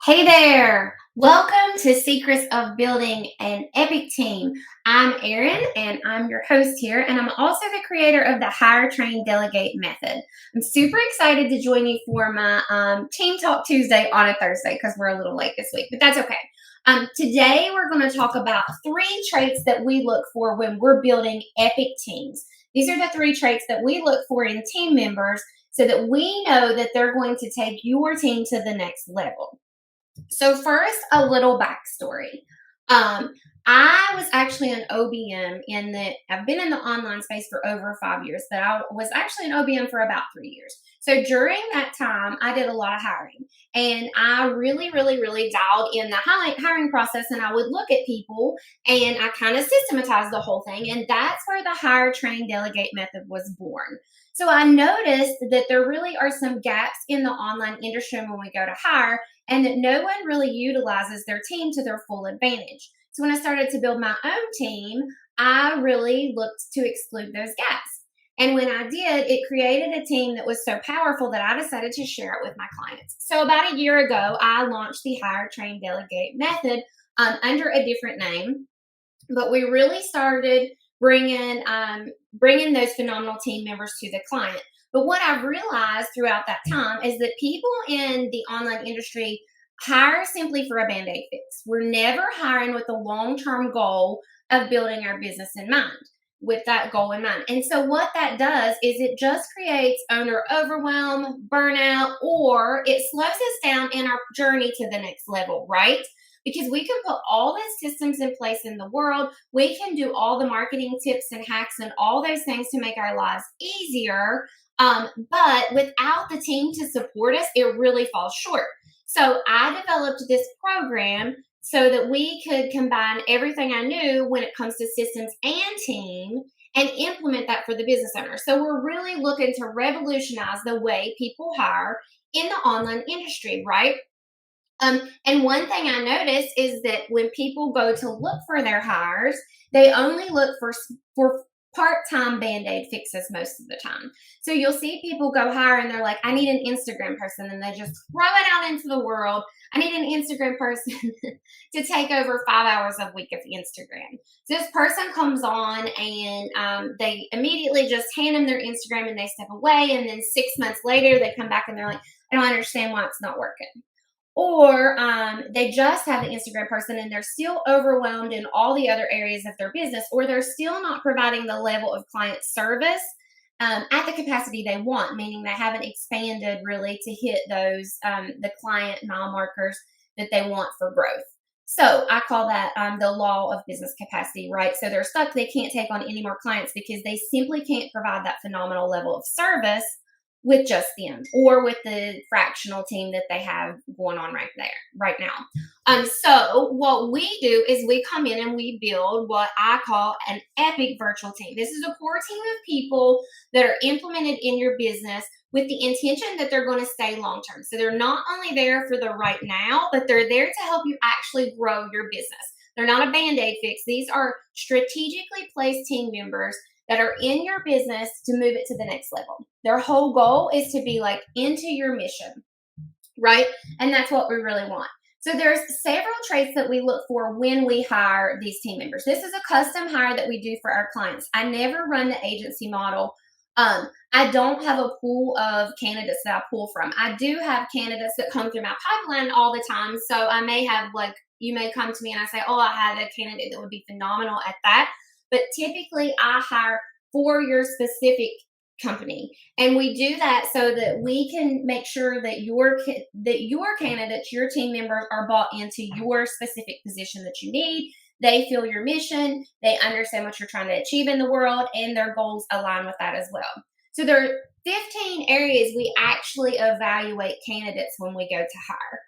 Hey there! Welcome to Secrets of Building an Epic Team. I'm Erin and I'm your host here, and I'm also the creator of the Hire, Train, Delegate method. I'm super excited to join you for my Team Talk Tuesday on a Thursday because we're a little late this week, but that's okay. Today, we're going to talk about three traits that we look for when we're building epic teams. These are the three traits that we look for in team members so that we know that they're going to take your team to the next level. So first, a little backstory. Um, I was actually an OBM I've been in the online space for over 5 years, but I was actually an OBM for about 3 years. So during that time, I did a lot of hiring, and I really dialed in the hiring process, and I would look at people and I kind of systematized the whole thing. And that's where the hire, train, delegate method was born. So I noticed that there really are some gaps in the online industry when we go to hire, and that no one really utilizes their team to their full advantage. So when I started to build my own team, I really looked to exclude those gaps. And when I did, it created a team that was so powerful that I decided to share it with my clients. So about a year ago, I launched the Hire, Train, Delegate method under a different name, but we really started bringing those phenomenal team members to the client. But what I've realized throughout that time is that people in the online industry hire simply for a band-aid fix. We're never hiring with the long-term goal of building our business in mind, with that goal in mind. And so what that does is it just creates owner overwhelm, burnout, or it slows us down in our journey to the next level, right? Because we can put all the systems in place in the world. We can do all the marketing tips and hacks and all those things to make our lives easier. But without the team to support us, it really falls short. So I developed this program so that we could combine everything I knew when it comes to systems and team and implement that for the business owner. So we're really looking to revolutionize the way people hire in the online industry, right? And one thing I noticed is that when people go to look for their hires, they only look for part-time band-aid fixes most of the time. So you'll see people go hire and they're like, I need an Instagram person, and they just throw it out into the world. I need an Instagram person to take over 5 hours a week of Instagram. So this person comes on and they immediately just hand them their Instagram and they step away. And then 6 months later, they come back and they're like, I don't understand why it's not working. Or they just have an Instagram person and they're still overwhelmed in all the other areas of their business, or they're still not providing the level of client service at the capacity they want, meaning they haven't expanded really to hit those the client mile markers that they want for growth. So I call that the law of business capacity, right? So they're stuck. They can't take on any more clients because they simply can't provide that phenomenal level of service with just them or with the fractional team that they have going on right now. So what we do is we come in and we build what I call an epic virtual team. This is a core team of people that are implemented in your business with the intention that they're going to stay long term. So they're not only there for the right now, but they're there to help you actually grow your business. They're not a band-aid fix. These are strategically placed team members that are in your business to move it to the next level. Their whole goal is to be like into your mission, right? And that's what we really want. So there's several traits that we look for when we hire these team members. This is a custom hire that we do for our clients. I never run the agency model. I don't have a pool of candidates that I pull from. I do have candidates that come through my pipeline all the time. So I may have you may come to me and I say, oh, I have a candidate that would be phenomenal at that. But typically I hire for your specific company. And we do that so that we can make sure that your candidates, your team members are bought into your specific position that you need. They feel your mission, they understand what you're trying to achieve in the world, and their goals align with that as well. So there are 15 areas we actually evaluate candidates when we go to hire.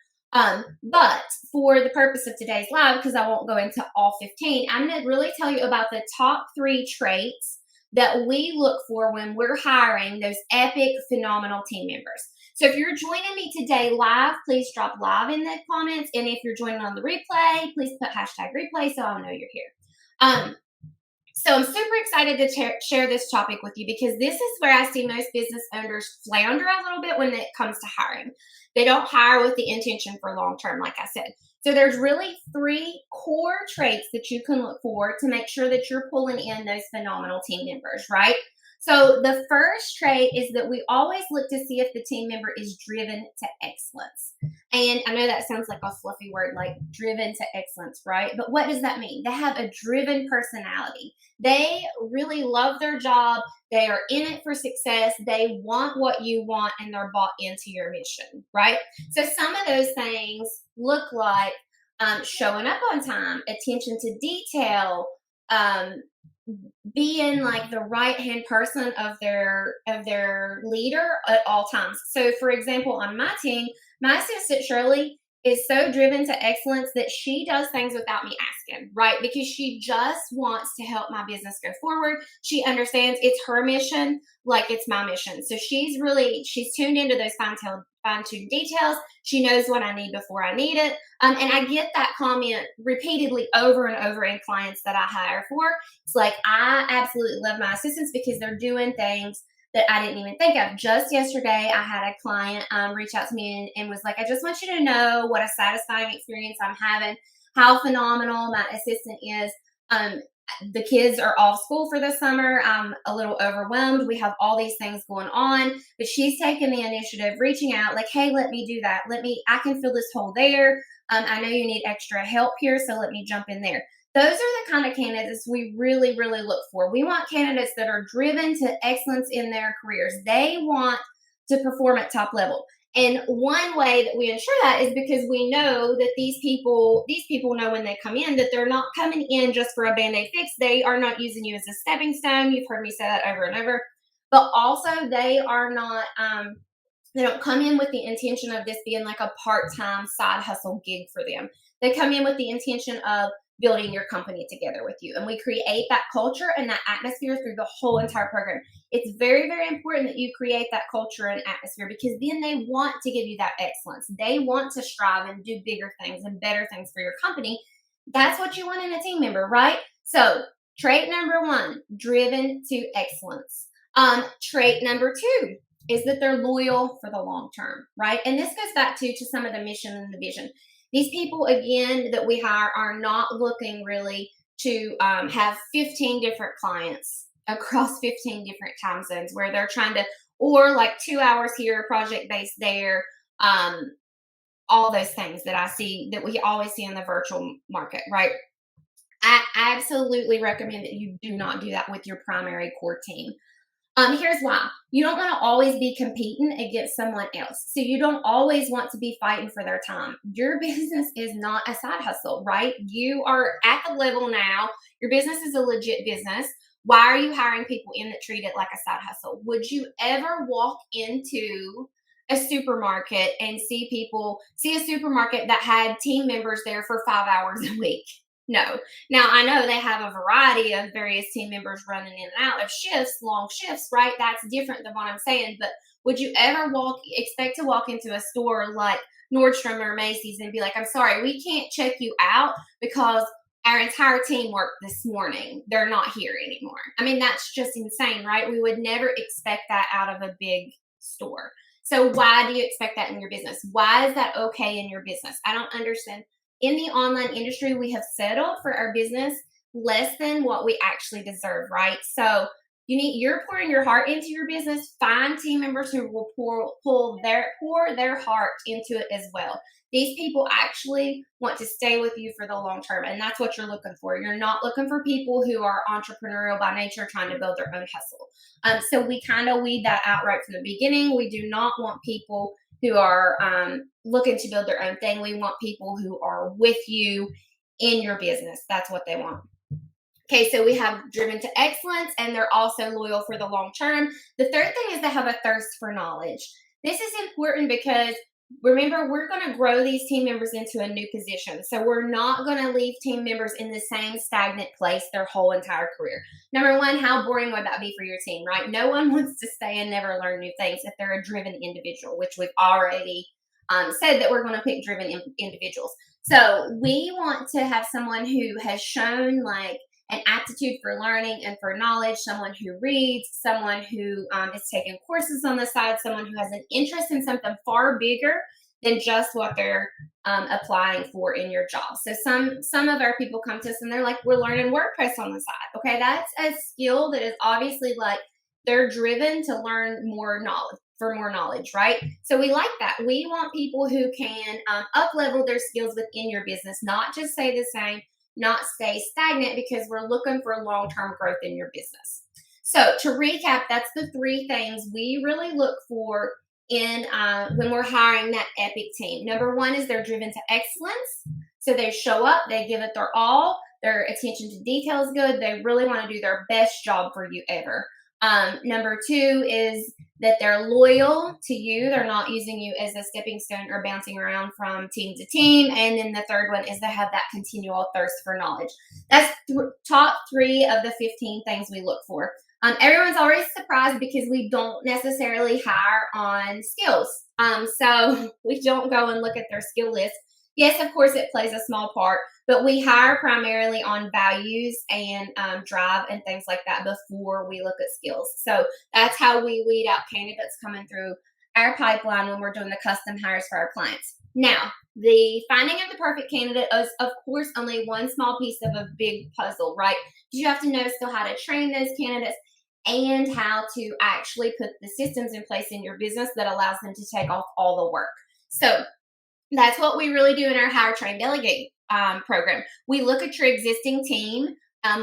But for the purpose of today's live, because I won't go into all 15, I'm going to really tell you about the top 3 traits that we look for when we're hiring those epic, phenomenal team members. So if you're joining me today live, please drop live in the comments. And if you're joining on the replay, please put #replay so I'll know you're here. So I'm super excited to share this topic with you because this is where I see most business owners flounder a little bit when it comes to hiring. They don't hire with the intention for long term, like I said. So there's really 3 core traits that you can look for to make sure that you're pulling in those phenomenal team members, right? So the first trait is that we always look to see if the team member is driven to excellence. And I know that sounds like a fluffy word, like driven to excellence, right? But what does that mean? They have a driven personality. They really love their job. They are in it for success. They want what you want, and they're bought into your mission, right? So some of those things look like showing up on time, attention to detail, um, being like the right hand person of their leader at all times. So for example, on my team, my assistant Shirley is so driven to excellence that she does things without me asking, right? Because she just wants to help my business go forward. She understands it's her mission like it's my mission. So she's tuned into those fine-tuned details. She knows what I need before I need it. And I get that comment repeatedly over and over in clients that I hire for. It's like, I absolutely love my assistants because they're doing things that I didn't even think of. Just yesterday, I had a client reach out to me and was like, I just want you to know what a satisfying experience I'm having, how phenomenal my assistant is. The kids are off school for the summer. I'm a little overwhelmed. We have all these things going on, but she's taken the initiative, reaching out like, hey, let me do that. I can fill this hole there. I know you need extra help here, so let me jump in there. Those are the kind of candidates we really, really look for. We want candidates that are driven to excellence in their careers. They want to perform at top level. And one way that we ensure that is because we know that these people know when they come in that they're not coming in just for a band-aid fix. They are not using you as a stepping stone. You've heard me say that over and over. But also they are not they don't come in with the intention of this being like a part-time side hustle gig for them. They come in with the intention of building your company together with you. And we create that culture and that atmosphere through the whole entire program. It's very, very important that you create that culture and atmosphere because then they want to give you that excellence. They want to strive and do bigger things and better things for your company. That's what you want in a team member, right? So trait number 1, driven to excellence. Trait number 2 is that they're loyal for the long term, right? And this goes back to some of the mission and the vision. These people, again, that we hire are not looking really to have 15 different clients across 15 different time zones where they're trying to, or like 2 hours here, project based there, all those things that I see that we always see in the virtual market, right? I absolutely recommend that you do not do that with your primary core team. Here's why. You don't want to always be competing against someone else. So you don't always want to be fighting for their time. Your business is not a side hustle, right? You are at the level now. Your business is a legit business. Why are you hiring people in that treat it like a side hustle? Would you ever walk into a supermarket and see a supermarket that had team members there for 5 hours a week? No. Now, I know they have a variety of various team members running in and out of shifts, long shifts, right? That's different than what I'm saying. But would you ever expect to walk into a store like Nordstrom or Macy's and be like, I'm sorry, we can't check you out because our entire team worked this morning. They're not here anymore. I mean, that's just insane, right? We would never expect that out of a big store. So why do you expect that in your business? Why is that okay in your business? I don't understand. In the online industry, we have settled for our business less than what we actually deserve, right? So you're pouring your heart into your business. Find team members who will pour their heart into it as well. These people actually want to stay with you for the long term, and that's what you're looking for. You're not looking for people who are entrepreneurial by nature, trying to build their own hustle. So we kind of weed that out right from the beginning. We do not want people who are looking to build their own thing. We want people who are with you in your business. That's what they want. Okay, so we have driven to excellence, and they're also loyal for the long term. The third thing is they have a thirst for knowledge. This is important because remember, we're going to grow these team members into a new position. So we're not going to leave team members in the same stagnant place their whole entire career. Number 1, how boring would that be for your team, right? No one wants to stay and never learn new things if they're a driven individual, which we've already said that we're going to pick driven individuals. So we want to have someone who has shown like an aptitude for learning and for knowledge, someone who reads, someone who is taking courses on the side, someone who has an interest in something far bigger than just what they're applying for in your job. So some of our people come to us and they're like, we're learning WordPress on the side. Okay, that's a skill that is obviously like they're driven to learn more knowledge for more knowledge, right? So we like that. We want people who can up level their skills within your business, not just stay the same, not stay stagnant, because we're looking for long term growth in your business. So to recap, that's the three things we really look for in when we're hiring that epic team. Number one is they're driven to excellence. So they show up, they give it their all, their attention to detail is good, they really want to do their best job for you ever. Number two is that they're loyal to you. They're not using you as a stepping stone or bouncing around from team to team. And then the third one is they have that continual thirst for knowledge. That's top three of the 15 things we look for. Everyone's always surprised because we don't necessarily hire on skills. So we don't go and look at their skill list. Yes, of course, it plays a small part, but we hire primarily on values and drive and things like that before we look at skills. So that's how we weed out candidates coming through our pipeline when we're doing the custom hires for our clients. Now, the finding of the perfect candidate is, of course, only one small piece of a big puzzle, right? You have to know still how to train those candidates and how to actually put the systems in place in your business that allows them to take off all the work. So that's what we really do in our Hire, Train, Delegate program. We look at your existing team.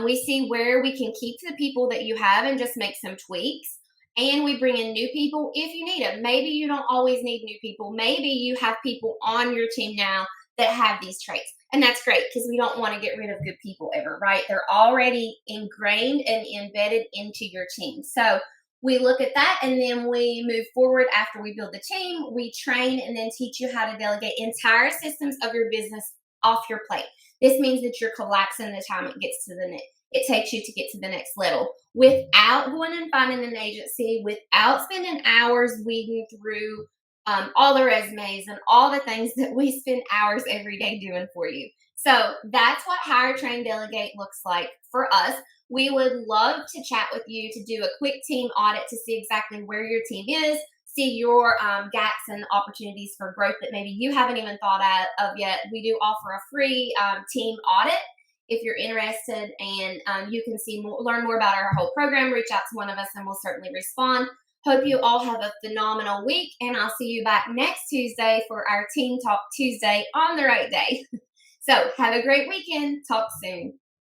We see where we can keep the people that you have and just make some tweaks. And we bring in new people if you need them. Maybe you don't always need new people. Maybe you have people on your team now that have these traits. And that's great because we don't want to get rid of good people ever, right? They're already ingrained and embedded into your team. So we look at that and then we move forward after we build the team. We train and then teach you how to delegate entire systems of your business off your plate. This means that you're collapsing the time it takes you to get to the next level without going and finding an agency, without spending hours weeding through all the resumes and all the things that we spend hours every day doing for you. So that's what Hire, Train, Delegate looks like for us. We would love to chat with you to do a quick team audit to see exactly where your team is, see your gaps and opportunities for growth that maybe you haven't even thought of yet. We do offer a free team audit if you're interested, and you can learn more about our whole program. Reach out to one of us and we'll certainly respond. Hope you all have a phenomenal week, and I'll see you back next Tuesday for our Team Talk Tuesday on the right day. So have a great weekend. Talk soon.